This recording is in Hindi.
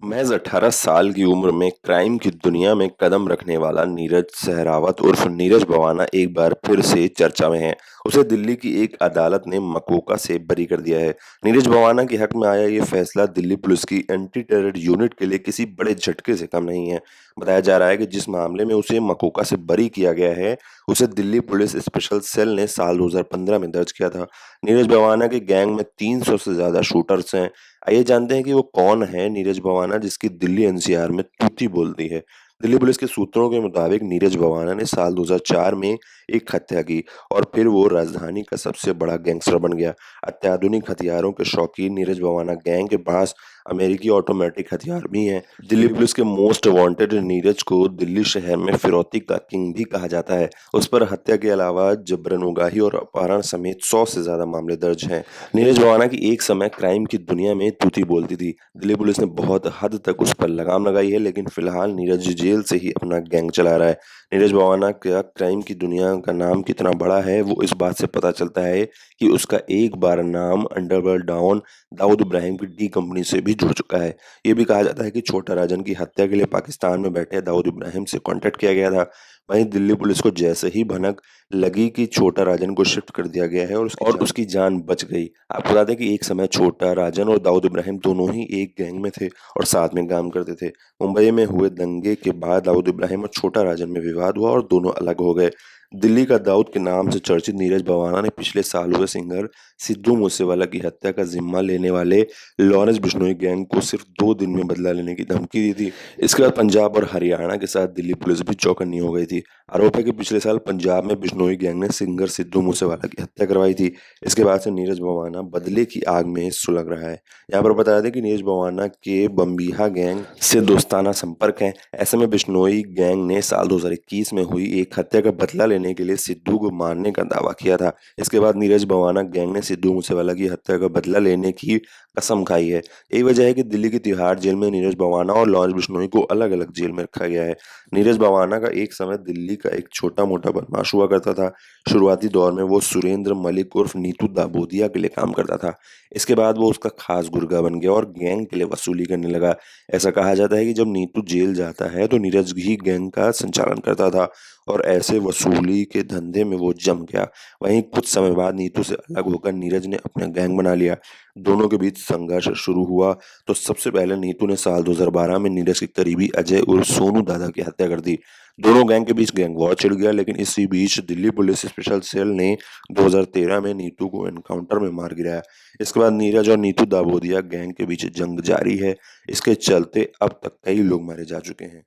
महज 18 साल की उम्र में क्राइम की दुनिया में कदम रखने वाला नीरज सहरावत उर्फ नीरज भवाना एक बार फिर से चर्चा में है। उसे दिल्ली की एक अदालत ने मकोका से बरी कर दिया है। नीरज भवाना के हक में आया ये फैसला दिल्ली पुलिस की एंटी टेरर यूनिट के लिए किसी बड़े झटके से कम नहीं है। बताया जा रहा है कि जिस मामले में उसे मकोका से बरी किया गया है, उसे दिल्ली पुलिस स्पेशल सेल ने साल 2015 में दर्ज किया था। नीरज भवाना के गैंग में 300 से ज्यादा शूटर्स हैं। आइए जानते हैं कि वो कौन है नीरज भवाना जिसकी दिल्ली एनसीआर में तूती बोलती है। दिल्ली पुलिस के सूत्रों के मुताबिक नीरज भवाना ने साल 2004 में एक हत्या की और फिर वो राजधानी का सबसे बड़ा गैंगस्टर बन गया। अत्याधुनिक हथियारों के शौकीन नीरज भवाना गैंग के पास अमेरिकी ऑटोमेटिक हथियार भी हैं। दिल्ली पुलिस के मोस्ट वांटेड नीरज को दिल्ली शहर में फिरौती का किंग भी कहा जाता है। उस पर हत्या के अलावा जबरन उगाही और अपहरण समेत 100 से ज्यादा मामले दर्ज हैं। नीरज भवाना की एक समय क्राइम की दुनिया में तूती बोलती थी। दिल्ली पुलिस ने बहुत हद तक उस पर लगाम लगाई है, लेकिन फिलहाल नीरज जेल से ही अपना गैंग चला रहा है। नीरज भवाना का क्राइम की दुनिया का नाम कितना बड़ा है वो इस बात से पता चलता है कि उसका एक बार नाम अंडरवर्ल्ड डॉन दाऊद इब्राहिम की डी कंपनी से भी जुड़ चुका है। ये भी कहा जाता है कि छोटा राजन की हत्या के लिए पाकिस्तान में बैठे दाऊद इब्राहिम से कॉन्टेक्ट किया गया था। वहीं दिल्ली पुलिस को जैसे ही भनक लगी कि छोटा राजन को शिफ्ट कर दिया गया है और उसकी जान बच गई। आपको बता दें कि एक समय छोटा राजन और दाऊद इब्राहिम दोनों ही एक गैंग में थे और साथ में काम करते थे। मुंबई में हुए दंगे के बाद दाऊद इब्राहिम और छोटा राजन में विवाद हुआ और दोनों अलग हो गए। दिल्ली का दाऊद के नाम से चर्चित नीरज भवाना ने पिछले साल हुए सिंगर सिद्धू मूसेवाला की हत्या का जिम्मा लेने वाले लॉरेंस बिश्नोई गैंग को सिर्फ 2 दिन में बदला लेने की धमकी दी थी। इसके बाद पंजाब और हरियाणा के साथ दिल्ली पुलिस भी चौकन्नी हो गई थी। आरोप है कि पिछले साल पंजाब में बिश्नोई गैंग ने सिंगर सिद्धू मूसेवाला की हत्या करवाई थी। इसके बाद से नीरज भवाना बदले की आग में सुलग रहा है। यहाँ पर बता दें कि नीरज भवाना के बम्बीहा गैंग से दोस्ताना संपर्क है। ऐसे में बिश्नोई गैंग ने साल 2021 में हुई एक हत्या का बदला लेने के लिए सिद्धू को मारने का दावा किया था। इसके बाद नीरज भवाना गैंग ने सिद्धू मूसेवाला की हत्या का बदला लेने की कसम खाई है। यही वजह है कि दिल्ली की तिहाड़ जेल में नीरज भवाना और लॉरेंस बिश्नोई को अलग अलग जेल में रखा गया है। नीरज भवाना का एक समय दिल्ली का एक छोटा मोटा बदमाश हुआ करता था। शुरुआती दौर में वो सुरेंद्र मलिक उर्फ नीतू दाबोदिया के लिए काम करता था। इसके बाद वो उसका खास गुर्गा बन गया और गैंग के लिए वसूली करने लगा। ऐसा कहा जाता है कि जब नीतू जेल जाता है तो नीरज ही गैंग का संचालन करता था और ऐसे वसूली के धंधे में वो जम गया। वहीं कुछ समय बाद नीतू से अलग होकर नीरज ने अपना गैंग बना लिया। दोनों के बीच संघर्ष शुरू हुआ तो सबसे पहले नीतू ने साल 2012 में नीरज के करीबी अजय उर्फ सोनू दादा की हत्या कर दी। दोनों गैंग के बीच गैंग वॉर छिड़ गया, लेकिन इसी बीच दिल्ली पुलिस स्पेशल सेल ने 2013 में नीतू को एनकाउंटर में मार गिराया। इसके बाद नीरज और नीतू दाबोदिया गैंग के बीच जंग जारी है। इसके चलते अब तक कई लोग मारे जा चुके हैं।